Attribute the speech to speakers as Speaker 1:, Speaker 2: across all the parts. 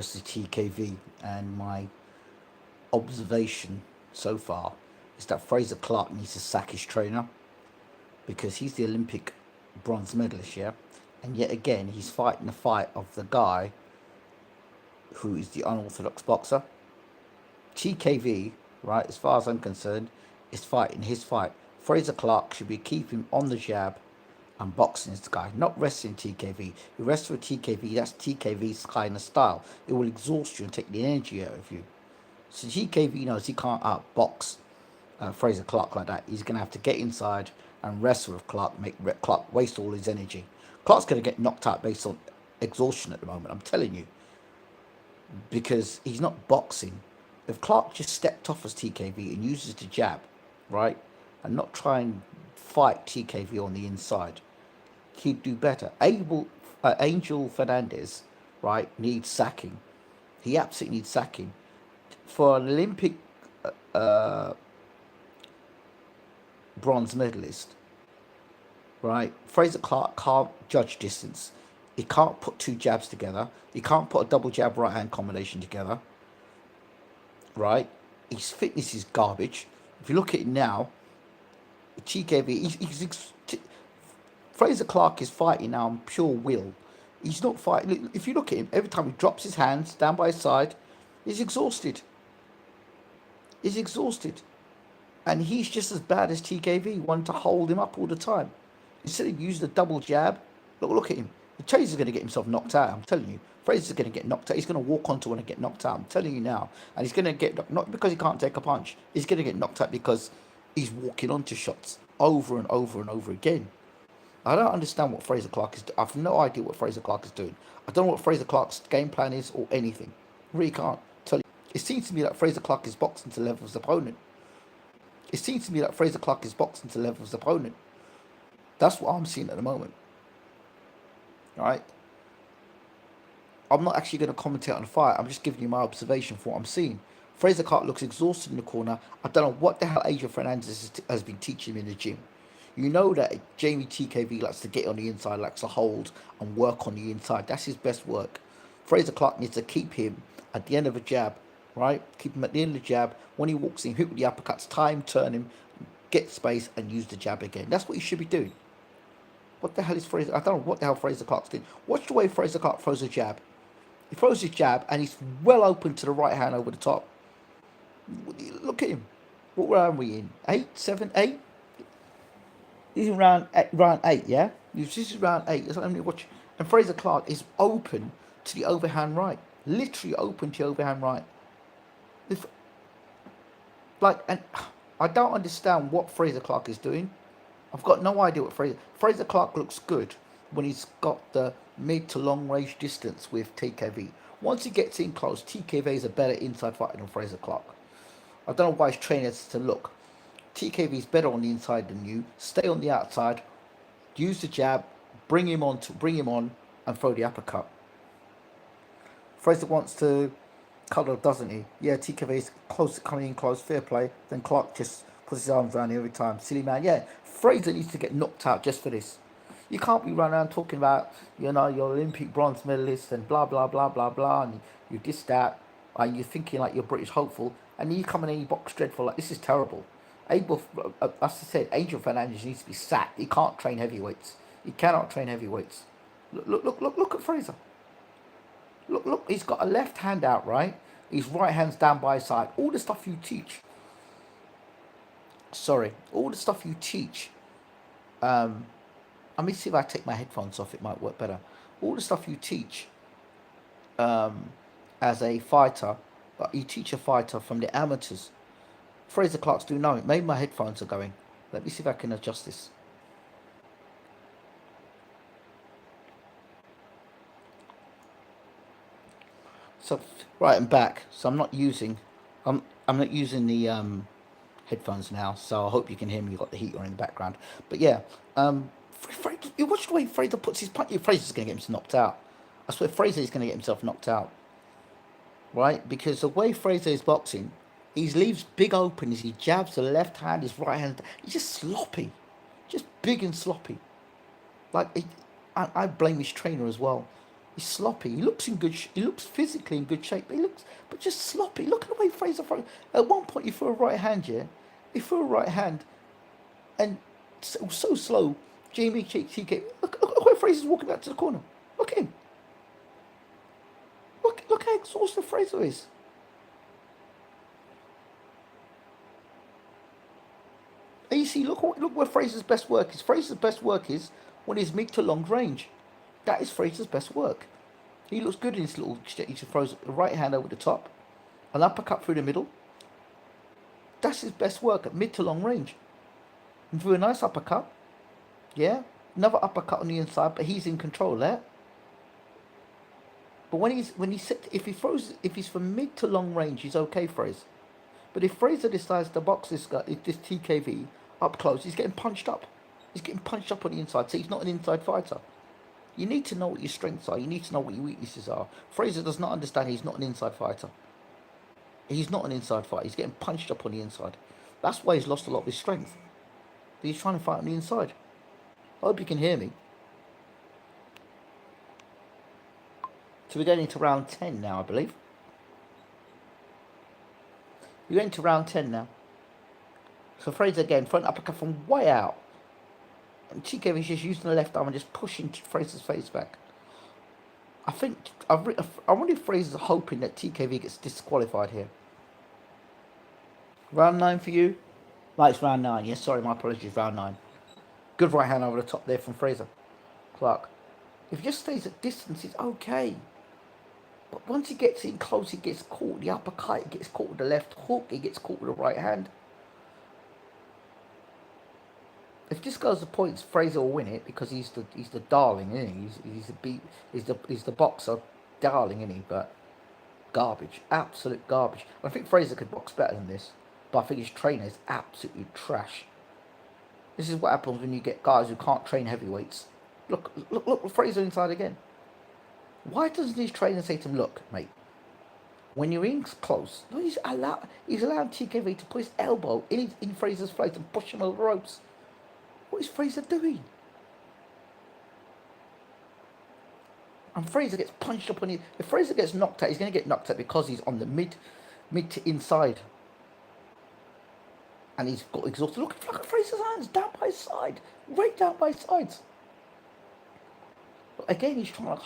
Speaker 1: versus TKV, and my observation so far is that Frazer Clarke needs to sack his trainer because he's the Olympic bronze medalist, yeah? And yet again, he's fighting the fight of the guy who is the unorthodox boxer. TKV, right, as far as I'm concerned, is fighting his fight. Frazer Clarke should be keeping on the jab and boxing this guy, not wrestling TKV. You wrestle with TKV, that's TKV's kind of style. It will exhaust you and take the energy out of you. So TKV knows he can't outbox Frazer Clarke like that. He's going to have to get inside and wrestle with Clarke, make Clarke waste all his energy. Clarke's going to get knocked out based on exhaustion at the moment, I'm telling you, because he's not boxing. If Clarke just stepped off as TKV and uses the jab, right, and not try and fight TKV on the inside, he'd do better. Angel Fernandez, right, needs sacking. He absolutely needs sacking. For an Olympic uh, bronze medalist, right, Frazer Clarke can't judge distance. He can't put two jabs together. He can't put a double jab right hand combination together, right? His fitness is garbage. If you look at it now, TKV, Frazer Clarke is fighting now on pure will. He's not fighting. If you look at him, every time he drops his hands down by his side, he's exhausted. He's exhausted. And he's just as bad as TKV, wanting to hold him up all the time. Instead of using the double jab, look at him. Frazer's going to get himself knocked out, I'm telling you. Frazer's going to get knocked out. He's going to walk onto one and get knocked out, I'm telling you now. And he's going to get, not because he can't take a punch, he's going to get knocked out because he's walking onto shots over and over and over again. I don't understand what Frazer Clarke is doing. I have no idea what Frazer Clarke is doing. I don't know what Frazer Clarke's game plan is or anything. I really can't tell you. It seems to me that Frazer Clarke is boxing to the level of his opponent. It seems to me that Frazer Clarke is boxing to the level of his opponent. That's what I'm seeing at the moment. All right? I'm not actually going to commentate on the fight. I'm just giving you my observation for what I'm seeing. Frazer Clarke looks exhausted in the corner. I don't know what the hell Adrian Fernandez has been teaching him in the gym. You know that Jamie TKV likes to get on the inside, likes to hold and work on the inside. That's his best work. Frazer Clarke needs to keep him at the end of a jab, right? Keep him at the end of the jab. When he walks in, hit with the uppercuts, time, turn him, get space, and use the jab again. That's what he should be doing. What the hell is Frazer? I don't know what the hell Frazer Clarke's doing. Watch the way Frazer Clarke throws a jab. He throws his jab, and he's well open to the right hand over the top. Look at him. What round are we in? 8, 7, 8? He's in round 8, yeah? This is round 8. That's only watch. And Frazer Clarke is open to the overhand right. Literally open to the overhand right. If, and I don't understand what Frazer Clarke is doing. I've got no idea what Frazer Clarke looks good when he's got the mid to long range distance with TKV. Once he gets in close, TKV is a better inside fighter than Frazer Clarke. I don't know why his trainer says to look. TKV is better on the inside than you. Stay on the outside. Use the jab. Bring him on, and throw the uppercut. Frazer wants to cuddle, doesn't he? Yeah, TKV is close, coming in close. Fair play. Then Clarke just puts his arms around him every time. Silly man. Yeah, Frazer needs to get knocked out just for this. You can't be running around talking about, your Olympic bronze medalist and blah, blah, blah, blah, blah, and you diss that, and you're thinking like you're British hopeful, and then you come in and you box dreadful. Like, this is terrible. As I said, Angel Fernandez needs to be sacked. He can't train heavyweights. He cannot train heavyweights. Look at Frazer. Look, he's got a left hand out, right? His right hand's down by his side. All the stuff you teach. All the stuff you teach. Let me see if I take my headphones off. It might work better. All the stuff you teach as a fighter, but you teach a fighter from the amateurs. Frazer Clarke's doing nothing. Maybe my headphones are going. Let me see if I can adjust this. So right, I'm back. So I'm not using the headphones now. So I hope you can hear me. You've got the heater in the background. But yeah, you watch the way Frazer puts his punch. Frazer's going to get himself knocked out. I swear Frazer is going to get himself knocked out. Right? Because the way Frazer is boxing, he leaves big open as he jabs the left hand, his right hand. He's just sloppy. Just big and sloppy. I blame his trainer as well. He's sloppy. He looks in good. He looks physically in good shape. But he looks, but just sloppy. Look at the way Frazer throws. At one point, he threw a right hand. Yeah, he threw a right hand, and so slow. Jamie TK. Look where Frazer's walking back to the corner. Look at him. Look how exhausted Frazer is. And you see, look where Frazer's best work is. Frazer's best work is when he's mid to long range. That is Frazer's best work. He looks good in his little. He throws a right hand over the top, an uppercut through the middle. That's his best work at mid to long range. And through a nice uppercut, yeah, another uppercut on the inside, but he's in control there. But if he's from mid to long range, he's okay, Frazer. But if Frazer decides to box this guy, this TKV up close, he's getting punched up. He's getting punched up on the inside, so he's not an inside fighter. You need to know what your strengths are. You need to know what your weaknesses are. Frazer does not understand he's not an inside fighter. He's not an inside fighter. He's getting punched up on the inside. That's why he's lost a lot of his strength. But he's trying to fight on the inside. I hope you can hear me. So we're going into round 10 now, I believe. We're going to round 10 now. So Frazer again, front uppercut from way out. And TKV is just using the left arm and just pushing Frazer's face back. I wonder if Frazer's hoping that TKV gets disqualified here. Round 9 for you? No, it's round 9. Yes, sorry, my apologies, round 9. Good right hand over the top there from Frazer Clarke. If he just stays at distance, it's okay. But once he gets in close, he gets caught. The uppercut, he gets caught with the left hook, he gets caught with the right hand. If this goes to points, Frazer will win it because he's the darling, isn't he? He's the boxer darling, isn't he? But garbage, absolute garbage. I think Frazer could box better than this, but I think his trainer is absolutely trash. This is what happens when you get guys who can't train heavyweights. Look, Frazer inside again. Why doesn't his trainer say to him, look, mate, when you're in close, no, he's allowed TKV to put his elbow in Frazer's face and push him over the ropes. What is Frazer doing? And Frazer gets punched up on it. If Frazer gets knocked out, he's going to get knocked out because he's on the mid to inside. And he's got exhausted. Look at Frazer's hands, down by his side. Right down by his sides. But again, he's trying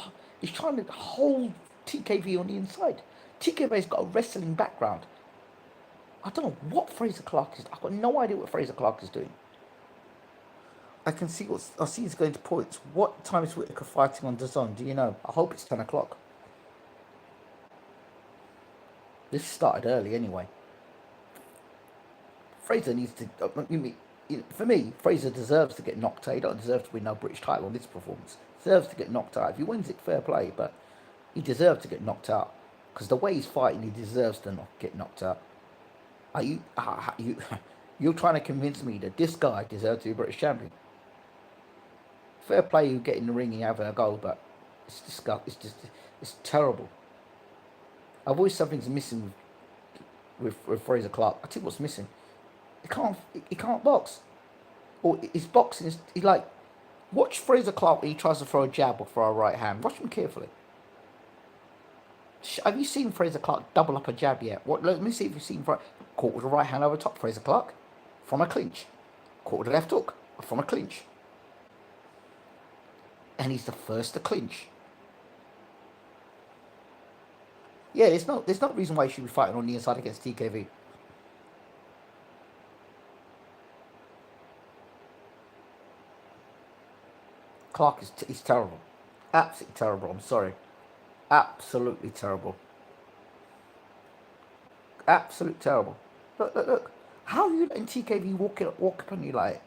Speaker 1: to hold TKV on the inside. TKV's got a wrestling background. I don't know what Frazer Clarke is. I've got no idea what Frazer Clarke is doing. I see he's going to points. What time is Whittaker fighting on DAZN? Do you know? I hope it's 10 o'clock. This started early anyway. Frazer needs to... for me, Frazer deserves to get knocked out. He don't deserve to win no British title on this performance. He deserves to get knocked out. If he wins it, fair play. But he deserves to get knocked out. Because the way he's fighting, he deserves to get knocked out. You're trying to convince me that this guy deserves to be a British champion. Fair play, you get in the ring and having a go, but it's disgusting. It's terrible. I've always something's missing with Frazer Clarke. I think what's missing. He can't box. Or his boxing is like, watch Frazer Clarke when he tries to throw a jab or throw a right hand. Watch him carefully. Have you seen Frazer Clarke double up a jab yet? Let me see if you've seen caught with a right hand over top. Frazer Clarke from a clinch. Caught with a left hook from a clinch. And he's the first to clinch. Yeah, there's no reason why he should be fighting on the inside against TKV. Clarke is terrible. Absolutely terrible, I'm sorry. Absolutely terrible. Absolute terrible. Look. How are you letting TKV walk up on you like it?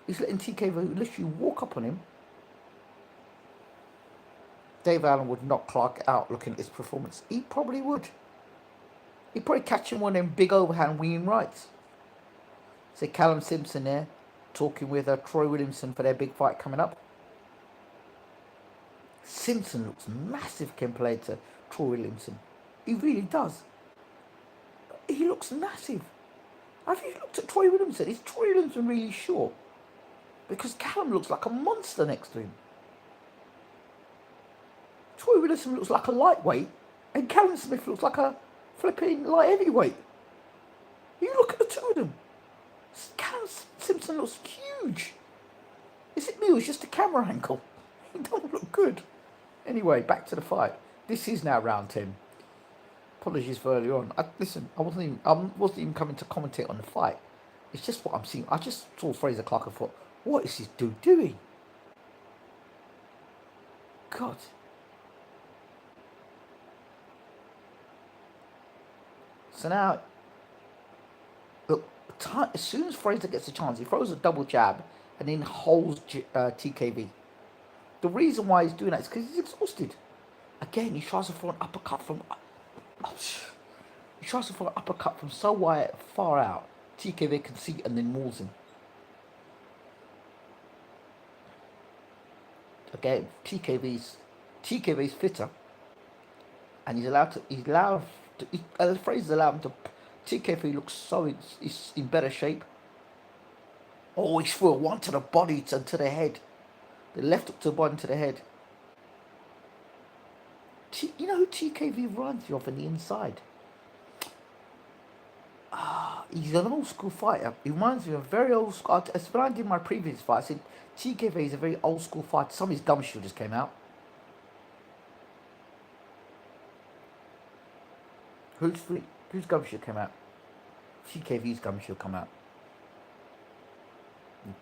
Speaker 1: He's letting TKV literally walk up on him. Dave Allen would knock Clarke out looking at his performance. He probably would. He'd probably catch him one of them big overhand winging rights. So Callum Simpson there, talking with Troy Williamson for their big fight coming up. Simpson looks massive compared to Troy Williamson. He really does. He looks massive. Have you looked at Troy Williamson? Is Troy Williamson really short? Because Callum looks like a monster next to him. Troy Wilson looks like a lightweight, and Callum Smith looks like a flipping light heavyweight. You look at the two of them. Callum Simpson looks huge. Is it me or is it just a camera angle? He don't look good. Anyway, back to the fight. This is now round 10. Apologies for earlier on. Listen, I wasn't even coming to commentate on the fight. It's just what I'm seeing. I just saw Frazer Clarke and thought, what is this dude doing? God. So now, look, as soon as Frazer gets a chance, he throws a double jab and then holds TKV. The reason why he's doing that is because he's exhausted. Again, he tries to throw an uppercut from... He tries to throw an uppercut from so wide, far out. TKV can see it and then mauls him. Again, TKV's fitter, and Frazer's allowed him to. TKV looks so he's in better shape. Oh, he threw one to the body and to the head. The left hook to the body and to the head. You know who TKV reminds you of on the inside? He's an old school fighter. He reminds me of a very old school. When I did my previous fight, I said TKV is a very old school fighter. Some of his gumshoe just came out. Whose gumshoe came out? TKV's gumshoe come out.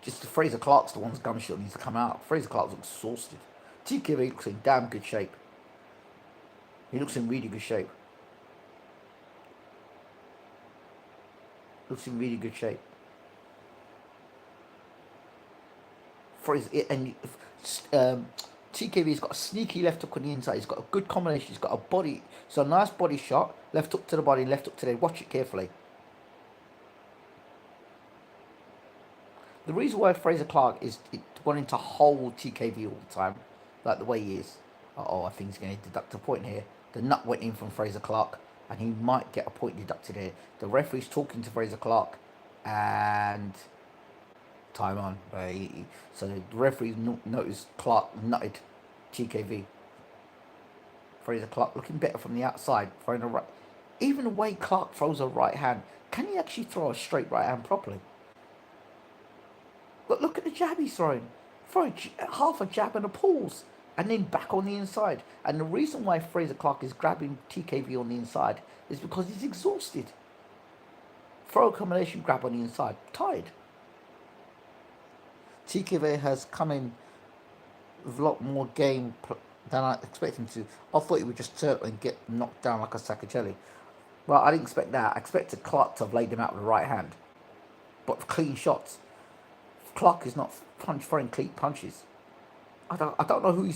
Speaker 1: Just Frazer Clarke's the one's gumshoe needs to come out. Frazer Clarke looks exhausted. TKV looks in damn good shape. He looks in really good shape. Looks in really good shape. Frazer and TKV's got a sneaky left hook on the inside. He's got a good combination. He's got a body. So a nice body shot. Left hook to the body, left hook to the head. Watch it carefully. The reason why Frazer Clarke is wanting to hold TKV all the time, like the way he is. I think he's going to deduct a point here. The nut went in from Frazer Clarke, and he might get a point deducted here. The referee's talking to Frazer Clarke, and time on. So the referee noticed Clarke nutted TKV. Frazer Clarke looking better from the outside, throwing a right. Even the way Clarke throws a right hand, can he actually throw a straight right hand properly? But look at the jab he's throwing. Throwing half a jab and a pause, and then back on the inside. And the reason why Frazer Clarke is grabbing TKV on the inside is because he's exhausted. Throw a combination grab on the inside, tired. TKV has come in with a lot more game than I expected him to. I thought he would just turn and get knocked down like a sack of jelly. Well, I didn't expect that. I expected Clarke to have laid him out with the right hand. But clean shots. Clarke is not throwing clean punches. I don't know who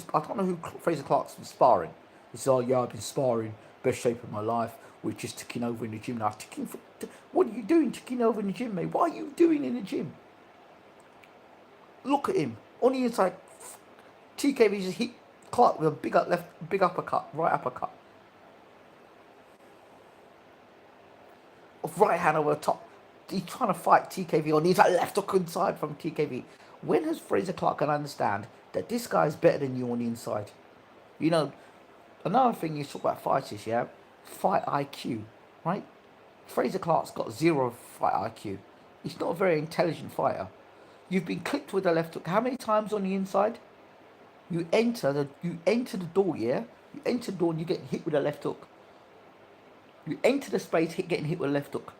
Speaker 1: Frazer Clarke's been sparring. He says, yeah, I've been sparring, best shape of my life. We're just ticking over in the gym now. What are you doing ticking over in the gym, mate? What are you doing in the gym? Look at him. On the inside, TKV just hit Clarke with a big uppercut, right uppercut. Right hand over the top. He's trying to fight TKV on the inside, left hook inside from TKV. When has Frazer Clarke going to understand that this guy is better than you on the inside? You know, another thing you talk about fighters, yeah? Fight IQ, right? Frazer Clarke's got zero fight IQ. He's not a very intelligent fighter. You've been clipped with a left hook. How many times on the inside? You enter the door, yeah? You enter the door and you get hit with a left hook. You enter the space, getting hit with a left hook.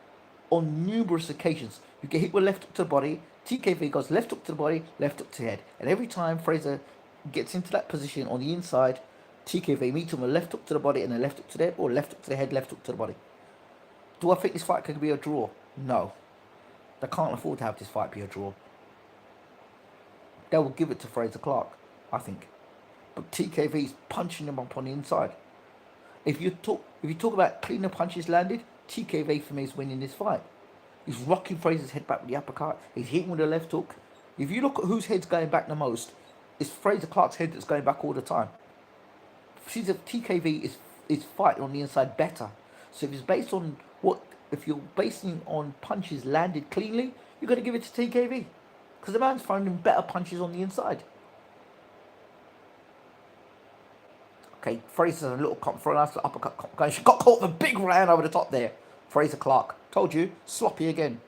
Speaker 1: On numerous occasions, you get hit with a left hook to the body. TKV goes left hook to the body, left hook to the head. And every time Frazer gets into that position on the inside, TKV meets him with a left hook to the body and a left hook to the head, or left hook to the head, left hook to the body. Do I think this fight could be a draw? No. They can't afford to have this fight be a draw. They will give it to Frazer Clarke, I think. But TKV's punching him up on the inside. If you talk about cleaner punches landed, TKV for me is winning this fight. He's rocking Frazer's head back with the uppercut. He's hitting with the left hook. If you look at whose head's going back the most, it's Frazer Clarke's head that's going back all the time. TKV is fighting on the inside better. So if you're basing on punches landed cleanly, you've got to give it to TKV. Because the man's throwing better punches on the inside. Okay, Frazer's a little for a nice little uppercut going. She got caught with a big right hand over the top there. Frazer Clarke. Told you, sloppy again.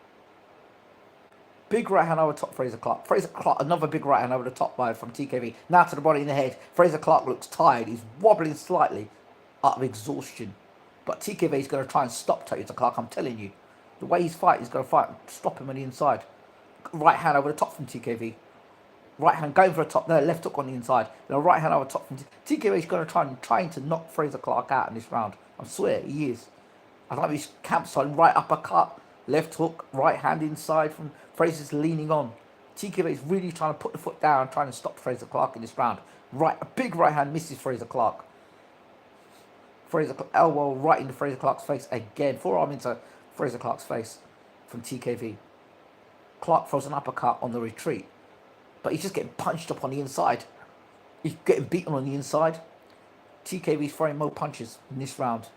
Speaker 1: Big right hand over the top, Frazer Clarke. Frazer Clarke, another big right hand over the top by from TKV. Now to the body in the head. Frazer Clarke looks tired. He's wobbling slightly out of exhaustion. But TKV is going to try and stop Frazer Clarke, I'm telling you. The way he's fighting, he's going to fight and stop him on the inside. Right hand over the top from TKV. Right hand going for a top, no, left hook on the inside. Then a right hand over top from TKV is going to trying to knock Frazer Clarke out in this round. I swear, he is. I don't know if he's camped on right uppercut, left hook, right hand inside from Frazer's leaning on. TKV is really trying to put the foot down, trying to stop Frazer Clarke in this round. Right, a big right hand misses Frazer Clarke. Frazer elbow right into Frazer Clarke's face again. Forearm into Frazer Clarke's face from TKV. Clarke throws an uppercut on the retreat, but he's just getting punched up on the inside. He's getting beaten on the inside. TKV's throwing more punches in this round.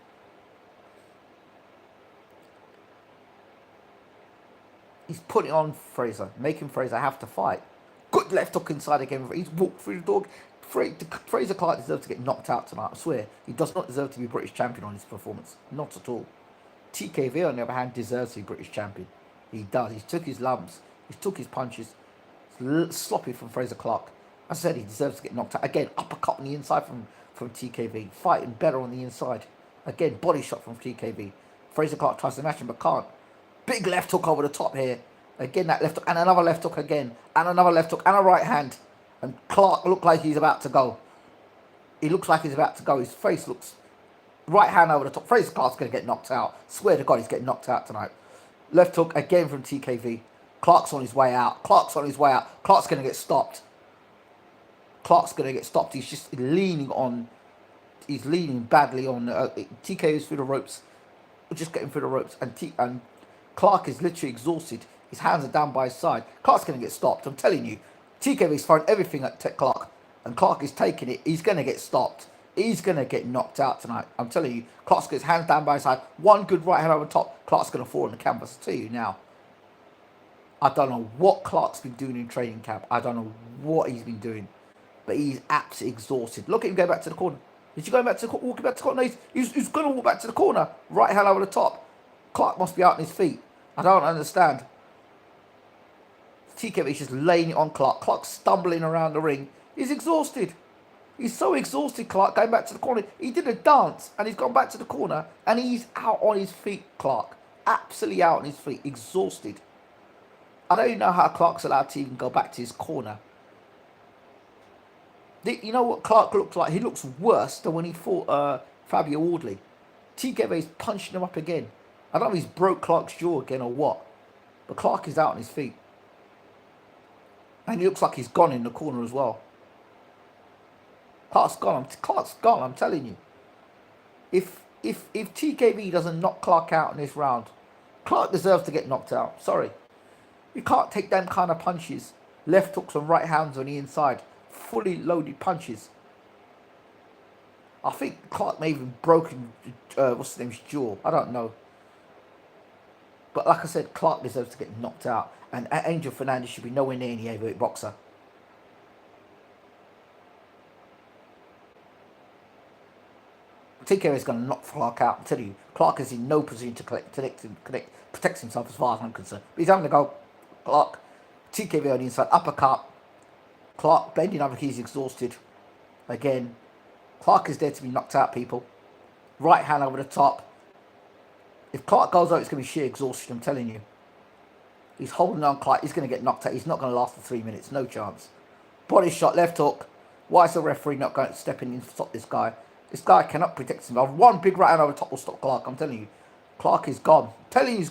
Speaker 1: He's putting on Frazer, making Frazer have to fight. Good left hook inside again. He's walked through the door. Frazer Clarke deserves to get knocked out tonight, I swear. He does not deserve to be British champion on his performance. Not at all. TKV, on the other hand, deserves to be British champion. He does. He took his lumps. He took his punches. It's sloppy from Frazer Clarke. As I said, he deserves to get knocked out. Again, uppercut on the inside from TKV. Fighting better on the inside. Again, body shot from TKV. Frazer Clarke tries to match him, but can't. Big left hook over the top here. Again, that left hook. And another left hook again. And another left hook. And a right hand. And Clarke looked like he's about to go. He looks like he's about to go. His face looks... Right hand over the top. Frazer Clarke's going to get knocked out. Swear to God, he's getting knocked out tonight. Left hook again from TKV. Clarke's on his way out. Clarke's on his way out. Clarke's going to get stopped. Clarke's going to get stopped. He's just leaning on... He's leaning badly on... TKV's through the ropes. Just getting through the ropes. And Clarke is literally exhausted. His hands are down by his side. Clarke's going to get stopped. I'm telling you. TKV's throwing everything at Clarke. And Clarke is taking it. He's going to get stopped. He's going to get knocked out tonight. I'm telling you. Clarke's got his hands down by his side. One good right hand over top. Clarke's going to fall on the canvas. I'll tell you now. I don't know what Clarke's been doing in training camp. I don't know what he's been doing. But he's absolutely exhausted. Look at him go back to the corner. Is he going back to the corner? Walking back to the corner? No, he's going to walk back to the corner. Right hand over the top. Clarke must be out on his feet. I don't understand. TKV is just laying it on Clarke. Clarke's stumbling around the ring. He's exhausted. He's so exhausted, Clarke, going back to the corner. He did a dance and he's gone back to the corner and he's out on his feet, Clarke. Absolutely out on his feet. Exhausted. I don't even know how Clarke's allowed to even go back to his corner. You know what Clarke looks like? He looks worse than when he fought Fabio Wardley. TKV's punching him up again. I don't know if he's broke Clarke's jaw again or what. But Clarke is out on his feet. And he looks like he's gone in the corner as well. Clarke's gone, I'm telling you. If TKV doesn't knock Clarke out in this round, Clarke deserves to get knocked out. Sorry. You can't take them kind of punches. Left hooks and right hands on the inside. Fully loaded punches. I think Clarke may have even broken, what's his name's jaw. I don't know. But like I said, Clarke deserves to get knocked out. And Angel Fernandez should be nowhere near any heavyweight boxer. TKO is going to knock Clarke out. I tell you, Clarke is in no position to protect himself as far as I'm concerned. But he's having to go. Clarke, TKO on the inside, uppercut. Clarke bending over, he's exhausted. Again, Clarke is there to be knocked out, people. Right hand over the top. If Clarke goes out, it's going to be sheer exhaustion, I'm telling you. He's holding on Clarke. He's going to get knocked out. He's not going to last for 3 minutes. No chance. Body shot, left hook. Why is the referee not going to step in and stop this guy? This guy cannot protect himself. One big right hand over the top will stop Clarke. I'm telling you. Clarke is gone. I'm telling you,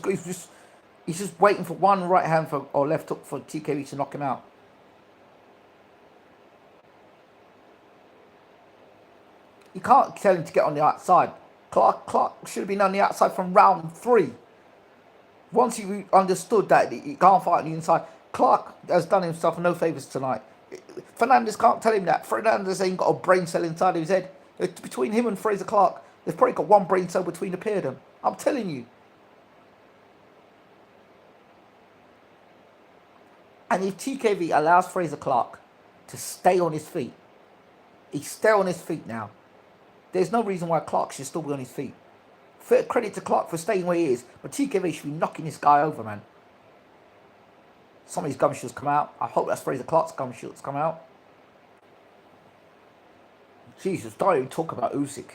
Speaker 1: he's just waiting for one right hand or left hook for TKV to knock him out. You can't tell him to get on the outside. Clarke should have been on the outside from round 3. Once he understood that he can't fight on the inside, Clarke has done himself no favours tonight. Fernandez can't tell him that. Fernandez ain't got a brain cell inside of his head. Between him and Frazer Clarke, they've probably got one brain cell between the pair of them. I'm telling you. And if TKV allows Frazer Clarke to stay on his feet, he's still on his feet now. There's no reason why Clarke should still be on his feet. Fair credit to Clarke for staying where he is, but TKV should be knocking this guy over, man. Some of his gum shots come out. I hope that's Frazer Clarke's gum shots come out. Jesus, don't even talk about Usyk.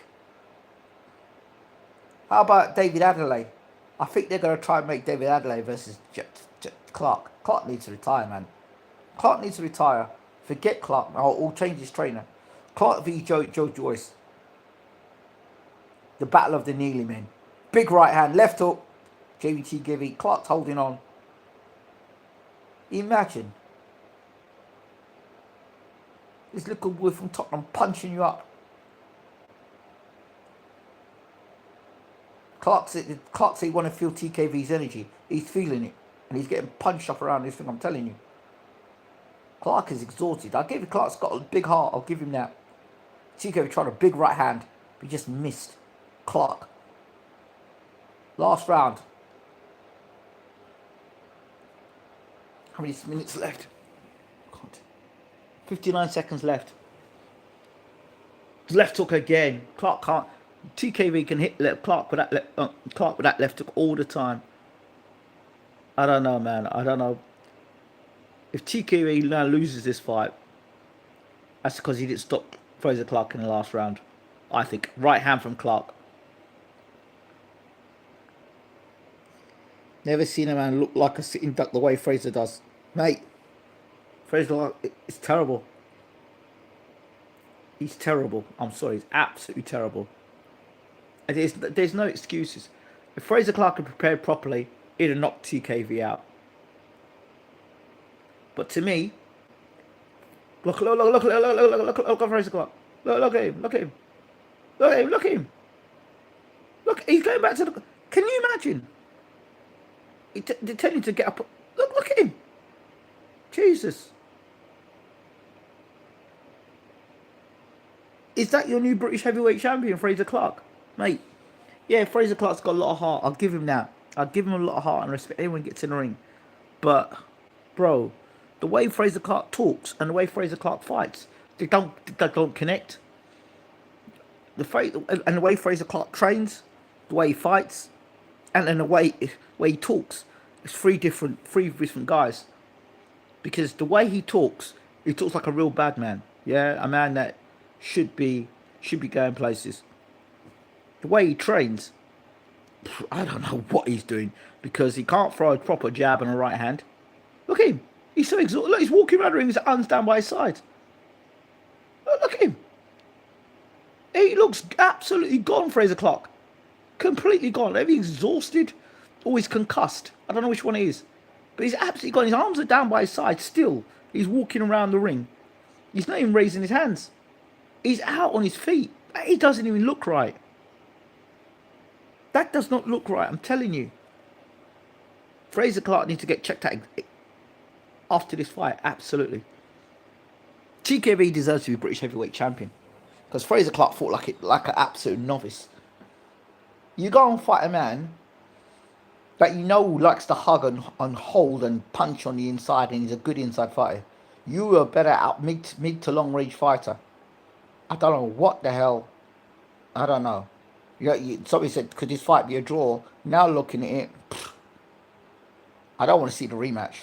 Speaker 1: How about David Adelaide? I think they're going to try and make David Adelaide versus Clarke. Clarke needs to retire, man. Clarke needs to retire. Forget Clarke, or change his trainer. Clarke v. Joe Joyce. The battle of the Neely men. Big right hand, left hook. JBT Givey. Clarke's holding on. Imagine. This little boy from Tottenham punching you up. Clarke said he want to feel TKV's energy. He's feeling it. And he's getting punched up around this thing, I'm telling you. Clarke is exhausted. I'll give you Clarke's got a big heart. I'll give him that. TKV tried a big right hand, but he just missed. Clarke. Last round. How many minutes left? 59 seconds left. Left hook again. Clarke can't. TKV can hit Clarke with that left hook all the time. I don't know, man. I don't know. If TKV now loses this fight, that's because he didn't stop Frazer Clarke in the last round. I think. Right hand from Clarke. Never seen a man look like a sitting duck the way Frazer does. Mate, Frazer, it's terrible. He's terrible. I'm sorry. He's absolutely terrible. And there's no excuses. If Frazer Clarke had prepared properly, he'd have knocked TKV out. But to me, look at Frazer Clarke. Look at him. Look at him. Look at him. Look at him. Look, he's going back to the... Can you imagine? They're telling you to get up. Look at him. Jesus. Is that your new British heavyweight champion, Frazer Clarke? Mate, yeah, Frazer Clarke's got a lot of heart. I'll give him that. I'll give him a lot of heart and respect. Anyone gets in the ring. But, bro, the way Frazer Clarke talks and the way Frazer Clarke fights, they don't connect. And the way Frazer Clarke trains, the way he fights, and then the way he talks, it's three different guys. Because the way he talks like a real bad man. Yeah, a man that should be going places. The way he trains, I don't know what he's doing, because he can't throw a proper jab on a right hand. Look at him. He's so exhausted. Look, he's walking around the ring with his arms down by his side. Look at him. He looks absolutely gone, Frazer Clarke. Completely gone. Maybe he's exhausted or he's concussed. I don't know which one it is. But he's absolutely gone. His arms are down by his side still. He's walking around the ring. He's not even raising his hands. He's out on his feet. He doesn't even look right. That does not look right, I'm telling you. Frazer Clarke needs to get checked out after this fight, absolutely. TKV deserves to be British heavyweight champion. Because Frazer Clarke fought like an absolute novice. You go and fight a man that you know likes to hug and hold and punch on the inside, and he's a good inside fighter. You are better out mid to long range fighter. I don't know what the hell. I don't know. Somebody said, could this fight be a draw? Now looking at it, I don't want to see the rematch.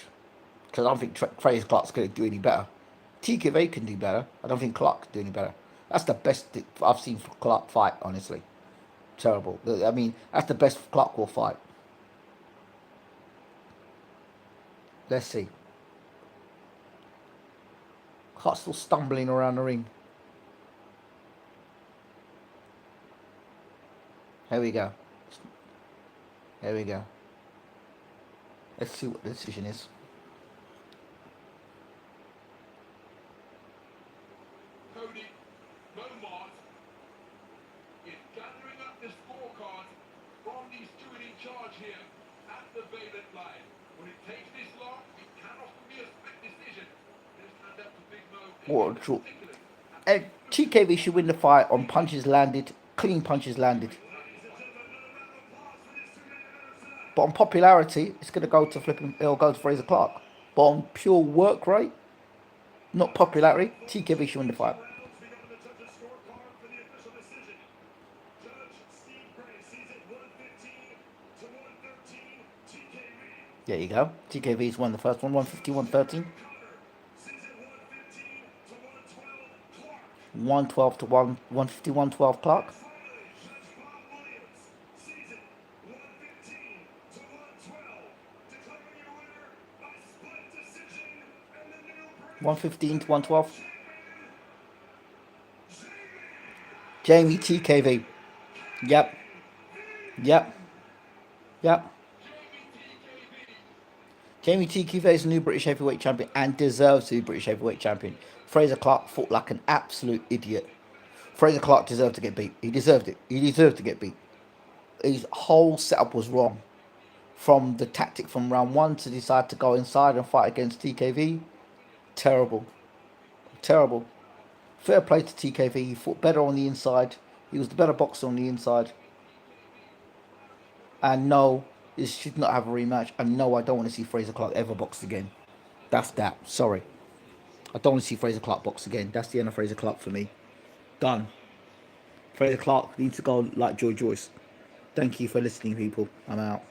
Speaker 1: Because I don't think Frazer Clarke's going to do any better. TKV can do better. I don't think Clarke can do any better. That's the best I've seen for Clarke fight, honestly. Terrible. I mean, that's the best Clarke will fight. Let's see. Clarke's still stumbling around the ring. Here we go. There we go. Let's see what the decision is.
Speaker 2: Cody Beaumont is gathering up the scorecard from these two in charge here at the Baylet line. When it takes this long, it can often be a split decision. Let's hand up to Big Mo.
Speaker 1: What a draw. TKV should win the fight on punches landed, clean punches landed. But on popularity, it's going to go to it'll go to Frazer Clarke. But on pure work rate, not popularity, TKV should win the fight. There you go. TKV's won the first one, 150, 113. 112 to 1, 150, 112 Clark. 115 to 112. Jamie TKV. Yep. Yep. Yep. Jamie TKV is the new British heavyweight champion and deserves to be British heavyweight champion. Frazer Clarke fought like an absolute idiot. Frazer Clarke deserved to get beat. He deserved it. He deserved to get beat. His whole setup was wrong. From the tactic from round one to decide to go inside and fight against TKV, terrible. Terrible. Fair play to TKV. He fought better on the inside. He was the better boxer on the inside. And no, this should not have a rematch. And no, I don't want to see Frazer Clarke ever box again. That's that. Sorry. I don't want to see Frazer Clarke box again. That's the end of Frazer Clarke for me. Done. Frazer Clarke needs to go like Joy Joyce. Thank you for listening, people. I'm out.